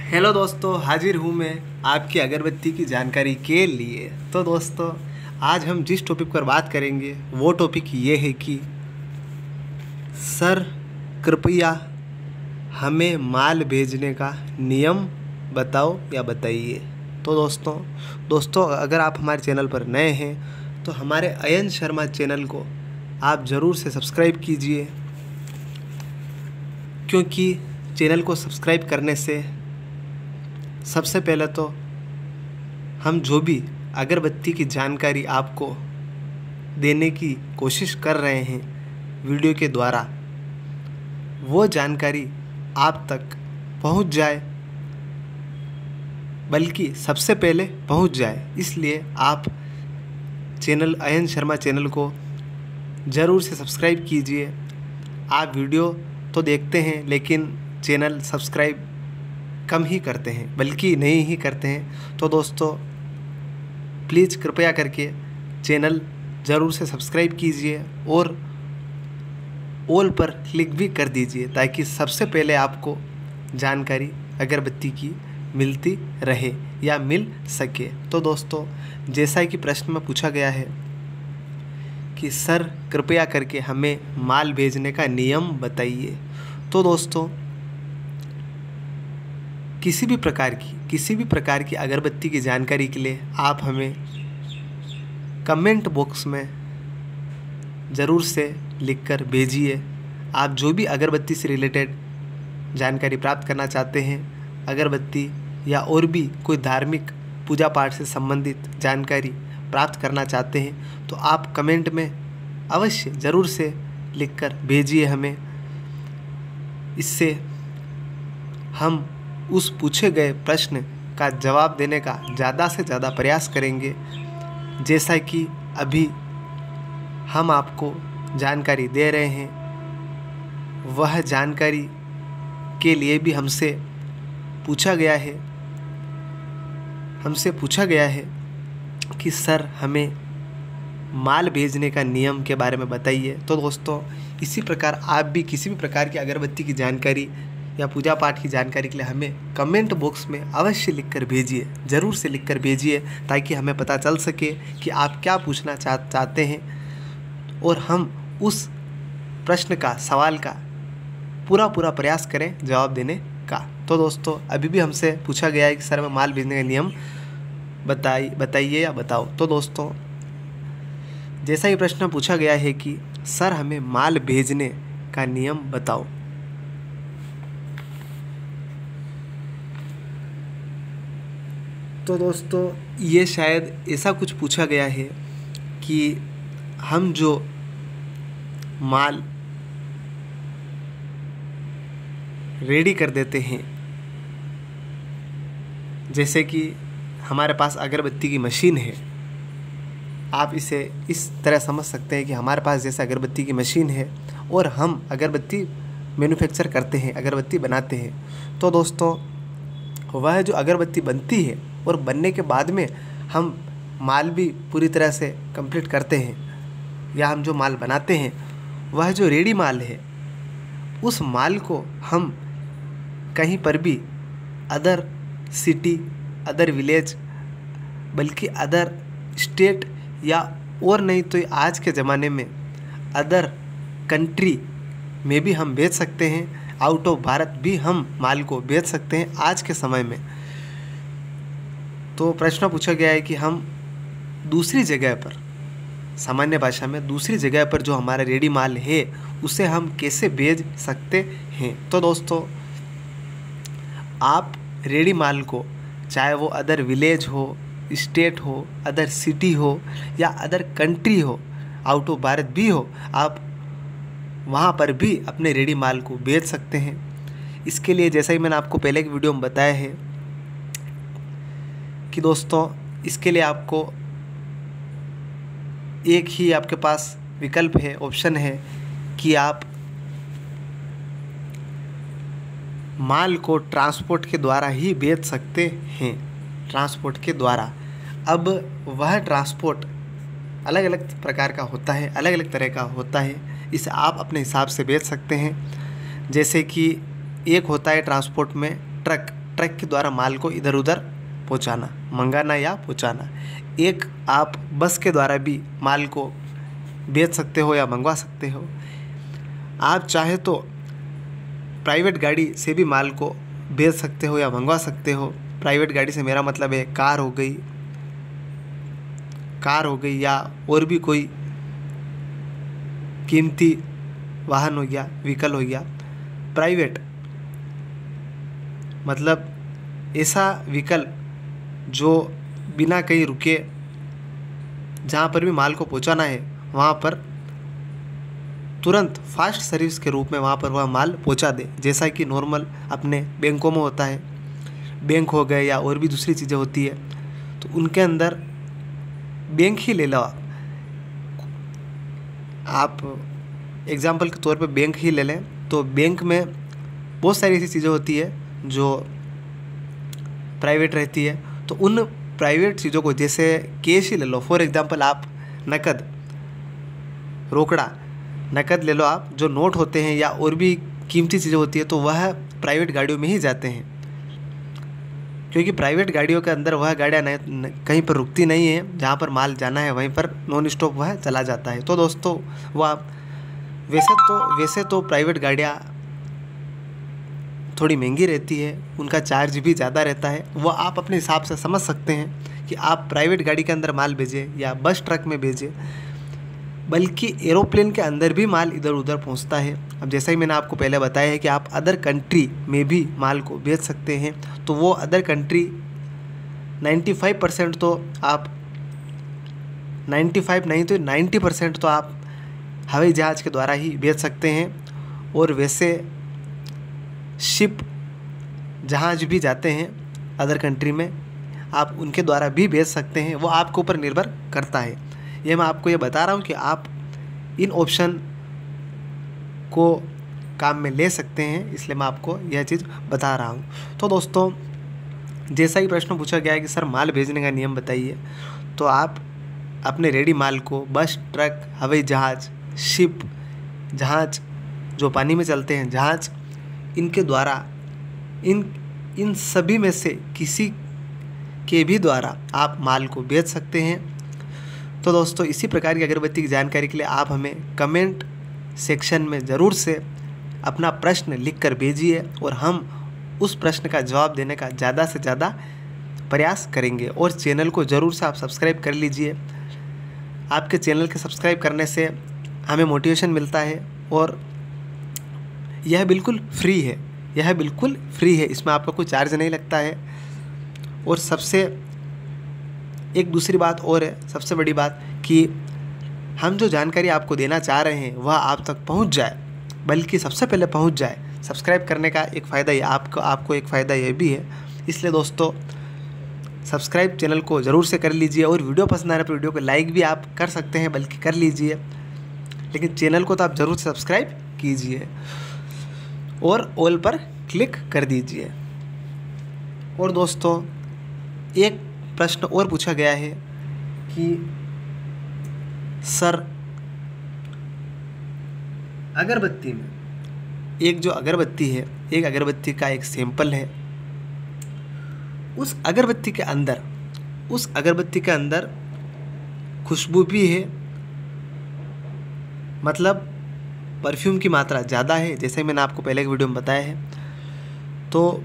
Hello दोस्तों, हाजिर हूँ मैं आपकी अगरबत्ती की जानकारी के लिए। तो दोस्तों, आज हम जिस टॉपिक पर बात करेंगे वो टॉपिक ये है कि सर कृपया हमें माल भेजने का नियम बताओ या बताइए। तो दोस्तों अगर आप हमारे चैनल पर नए हैं तो हमारे अयन शर्मा चैनल को आप ज़रूर से सब्सक्राइब कीजिए, क्योंकि चैनल को सब्सक्राइब करने से सबसे पहले तो हम जो भी अगरबत्ती की जानकारी आपको देने की कोशिश कर रहे हैं वीडियो के द्वारा, वो जानकारी आप तक पहुंच जाए, बल्कि सबसे पहले पहुंच जाए। इसलिए आप चैनल अयन शर्मा चैनल को ज़रूर से सब्सक्राइब कीजिए। आप वीडियो तो देखते हैं लेकिन चैनल सब्सक्राइब कम ही करते हैं, बल्कि नहीं ही करते हैं। तो दोस्तों प्लीज़ कृपया करके चैनल ज़रूर से सब्सक्राइब कीजिए और ऑल पर क्लिक भी कर दीजिए, ताकि सबसे पहले आपको जानकारी अगरबत्ती की मिलती रहे या मिल सके। तो दोस्तों, जैसा कि प्रश्न में पूछा गया है कि सर कृपया करके हमें माल भेजने का नियम बताइए। तो दोस्तों, किसी भी प्रकार की अगरबत्ती की जानकारी के लिए आप हमें कमेंट बॉक्स में ज़रूर से लिखकर भेजिए। आप जो भी अगरबत्ती से रिलेटेड जानकारी प्राप्त करना चाहते हैं, अगरबत्ती या और भी कोई धार्मिक पूजा पाठ से संबंधित जानकारी प्राप्त करना चाहते हैं, तो आप कमेंट में अवश्य ज़रूर से लिखकर भेजिए हमें। इससे हम उस पूछे गए प्रश्न का जवाब देने का ज़्यादा से ज़्यादा प्रयास करेंगे। जैसा कि अभी हम आपको जानकारी दे रहे हैं, वह जानकारी के लिए भी हमसे पूछा गया है कि सर हमें माल भेजने का नियम के बारे में बताइए। तो दोस्तों, इसी प्रकार आप भी किसी भी प्रकार की अगरबत्ती की जानकारी या पूजा पाठ की जानकारी के लिए हमें कमेंट बॉक्स में अवश्य लिखकर भेजिए, ज़रूर से लिखकर भेजिए, ताकि हमें पता चल सके कि आप क्या पूछना चाहते हैं और हम उस प्रश्न का, सवाल का पूरा प्रयास करें जवाब देने का। तो दोस्तों, अभी भी हमसे पूछा गया है कि सर हमें माल भेजने का नियम बताइए या बताओ। तो दोस्तों, जैसा ही प्रश्न पूछा गया है कि सर हमें माल भेजने का नियम बताओ, तो दोस्तों ये शायद ऐसा कुछ पूछा गया है कि हम जो माल रेडी कर देते हैं, जैसे कि हमारे पास अगरबत्ती की मशीन है, आप इसे इस तरह समझ सकते हैं कि हमारे पास जैसे अगरबत्ती की मशीन है और हम अगरबत्ती मैन्युफैक्चर करते हैं, अगरबत्ती बनाते हैं। तो दोस्तों, वह जो अगरबत्ती बनती है और बनने के बाद में हम माल भी पूरी तरह से कंप्लीट करते हैं, या हम जो माल बनाते हैं वह जो रेडी माल है, उस माल को हम कहीं पर भी अदर सिटी, अदर विलेज, बल्कि अदर स्टेट, या और नहीं तो आज के ज़माने में अदर कंट्री में भी हम बेच सकते हैं। आउट ऑफ भारत भी हम माल को बेच सकते हैं आज के समय में। तो प्रश्न पूछा गया है कि हम दूसरी जगह पर, सामान्य भाषा में दूसरी जगह पर जो हमारा रेडी माल है उसे हम कैसे बेच सकते हैं। तो दोस्तों, आप रेडी माल को, चाहे वो अदर विलेज हो, स्टेट हो, अदर सिटी हो या अदर कंट्री हो, आउट ऑफ भारत भी हो, आप वहाँ पर भी अपने रेडी माल को बेच सकते हैं। इसके लिए जैसा ही मैंने आपको पहले की वीडियो में बताया है कि दोस्तों, इसके लिए आपको एक ही आपके पास विकल्प है, ऑप्शन है कि आप माल को ट्रांसपोर्ट के द्वारा ही बेच सकते हैं, ट्रांसपोर्ट के द्वारा। अब वह ट्रांसपोर्ट अलग अलग प्रकार का होता है, अलग अलग तरह का होता है, इसे आप अपने हिसाब से बेच सकते हैं। जैसे कि एक होता है ट्रांसपोर्ट में ट्रक, ट्रक के द्वारा माल को इधर उधर पहुंचाना, मंगाना या पहुंचाना। एक आप बस के द्वारा भी माल को बेच सकते हो या मंगवा सकते हो। आप चाहे तो प्राइवेट गाड़ी से भी माल को बेच सकते हो या मंगवा सकते हो। प्राइवेट गाड़ी से मेरा मतलब है कार हो गई या और भी कोई कीमती वाहन हो गया, व्हीकल हो गया। प्राइवेट मतलब ऐसा व्हीकल जो बिना कहीं रुके जहाँ पर भी माल को पहुँचाना है वहाँ पर तुरंत फास्ट सर्विस के रूप में वहाँ पर वह माल पहुँचा दे, जैसा कि नॉर्मल अपने बैंकों में होता है। बैंक हो गए या और भी दूसरी चीज़ें होती है, तो उनके अंदर बैंक ही ले लो आप एग्जाम्पल के तौर पे बैंक ही ले लें, तो बैंक में बहुत सारी ऐसी चीज़ें होती है जो प्राइवेट रहती है। तो उन प्राइवेट चीज़ों को, जैसे कैश ही ले लो, फॉर एग्जांपल आप नकद, रोकड़ा नकद ले लो आप, जो नोट होते हैं या और भी कीमती चीज़ें होती है, तो वह प्राइवेट गाड़ियों में ही जाते हैं, क्योंकि प्राइवेट गाड़ियों के अंदर वह गाड़ियाँ कहीं पर रुकती नहीं है। जहाँ पर माल जाना है वहीं पर नॉन स्टॉप वह चला जाता है। तो दोस्तों वह वैसे तो प्राइवेट गाड़ियाँ थोड़ी महंगी रहती है, उनका चार्ज भी ज़्यादा रहता है। वो आप अपने हिसाब से समझ सकते हैं कि आप प्राइवेट गाड़ी के अंदर माल भेजें या बस ट्रक में भेजें, बल्कि एरोप्लेन के अंदर भी माल इधर उधर पहुंचता है। अब जैसा ही मैंने आपको पहले बताया है कि आप अदर कंट्री में भी माल को भेज सकते हैं, तो वो अदर कंट्री 95% तो आप 95 नहीं तो 90% तो आप हवाई जहाज़ के द्वारा ही भेज सकते हैं। और वैसे शिप जहाज भी जाते हैं अदर कंट्री में, आप उनके द्वारा भी भेज सकते हैं, वो आपके ऊपर निर्भर करता है। ये मैं आपको ये बता रहा हूँ कि आप इन ऑप्शन को काम में ले सकते हैं, इसलिए मैं आपको यह चीज़ बता रहा हूँ। तो दोस्तों जैसा ही प्रश्न पूछा गया है कि सर माल भेजने का नियम बताइए, तो आप अपने रेडी माल को बस, ट्रक, हवाई जहाज़, शिप, जहाज़ जो पानी में चलते हैं जहाज़, इनके द्वारा इन सभी में से किसी के भी द्वारा आप माल को बेच सकते हैं। तो दोस्तों इसी प्रकार की अगरबत्ती की जानकारी के लिए आप हमें कमेंट सेक्शन में ज़रूर से अपना प्रश्न लिख कर भेजिए और हम उस प्रश्न का जवाब देने का ज़्यादा से ज़्यादा प्रयास करेंगे। और चैनल को ज़रूर से आप सब्सक्राइब कर लीजिए। आपके चैनल के सब्सक्राइब करने से हमें मोटिवेशन मिलता है और यह बिल्कुल फ्री है, इसमें आपका कोई चार्ज नहीं लगता है। और सबसे एक दूसरी बात और है, सबसे बड़ी बात, कि हम जो जानकारी आपको देना चाह रहे हैं वह आप तक पहुंच जाए, बल्कि सबसे पहले पहुंच जाए। सब्सक्राइब करने का एक फ़ायदा ये आपको एक फ़ायदा यह भी है, इसलिए दोस्तों सब्सक्राइब चैनल को ज़रूर से कर लीजिए। और वीडियो पसंद आ रहा है तो वीडियो को लाइक भी आप कर सकते हैं, बल्कि कर लीजिए, लेकिन चैनल को तो आप ज़रूर से सब्सक्राइब कीजिए और ऑल पर क्लिक कर दीजिए। और दोस्तों एक प्रश्न और पूछा गया है कि सर अगरबत्ती में एक जो अगरबत्ती है, एक अगरबत्ती का एक सैंपल है, उस अगरबत्ती के अंदर खुशबू भी है, मतलब परफ्यूम की मात्रा ज़्यादा है, जैसे मैंने आपको पहले के वीडियो में बताया है। तो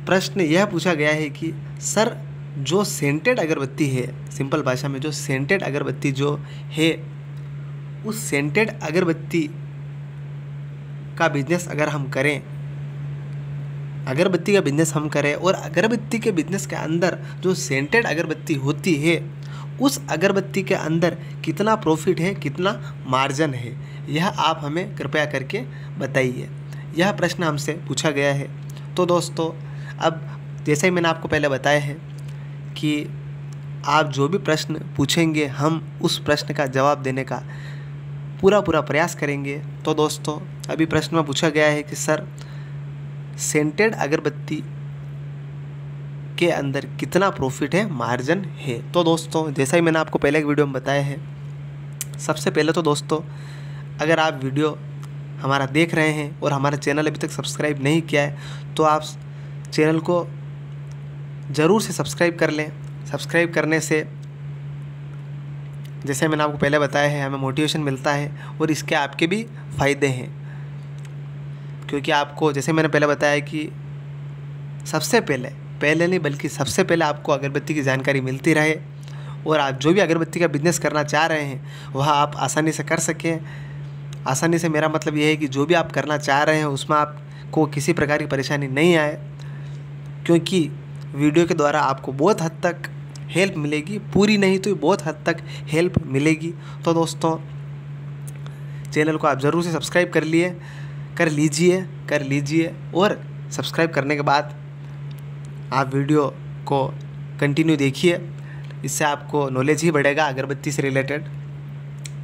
प्रश्न यह पूछा गया है कि सर जो सेंटेड अगरबत्ती है, सिंपल भाषा में जो सेंटेड अगरबत्ती जो है, उस सेंटेड अगरबत्ती का बिजनेस अगर हम करें, अगरबत्ती का बिजनेस हम करें और अगरबत्ती के बिजनेस के अंदर जो सेंटेड अगरबत्ती होती है, उस अगरबत्ती के अंदर कितना प्रॉफिट है, कितना मार्जिन है, यह आप हमें कृपया करके बताइए। यह प्रश्न हमसे पूछा गया है। तो दोस्तों अब जैसे ही मैंने आपको पहले बताया है कि आप जो भी प्रश्न पूछेंगे हम उस प्रश्न का जवाब देने का पूरा प्रयास करेंगे। तो दोस्तों अभी प्रश्न में पूछा गया है कि सर सेंटेड अगरबत्ती के अंदर कितना प्रॉफिट है, मार्जिन है। तो दोस्तों जैसा ही मैंने आपको पहले एक वीडियो में बताया है, सबसे पहले तो दोस्तों अगर आप वीडियो हमारा देख रहे हैं और हमारा चैनल अभी तक सब्सक्राइब नहीं किया है, तो आप चैनल को ज़रूर से सब्सक्राइब कर लें। सब्सक्राइब करने से जैसे मैंने आपको पहले बताया है, हमें मोटिवेशन मिलता है और इसके आपके भी फ़ायदे हैं, क्योंकि आपको जैसे मैंने पहले बताया कि सबसे पहले नहीं बल्कि सबसे पहले आपको अगरबत्ती की जानकारी मिलती रहे और आप जो भी अगरबत्ती का बिज़नेस करना चाह रहे हैं वह आप आसानी से कर सकें। आसानी से मेरा मतलब ये है कि जो भी आप करना चाह रहे हैं उसमें आपको किसी प्रकार की परेशानी नहीं आए, क्योंकि वीडियो के द्वारा आपको बहुत हद तक हेल्प मिलेगी, पूरी नहीं तो बहुत हद तक हेल्प मिलेगी। तो दोस्तों, चैनल को आप ज़रूर से सब्सक्राइब कर लीजिए और सब्सक्राइब करने के बाद आप वीडियो को कंटिन्यू देखिए। इससे आपको नॉलेज ही बढ़ेगा अगरबत्ती से रिलेटेड,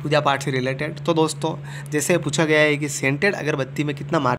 पूजा पाठ से रिलेटेड। तो दोस्तों, जैसे पूछा गया है कि सेंटेड अगरबत्ती में कितना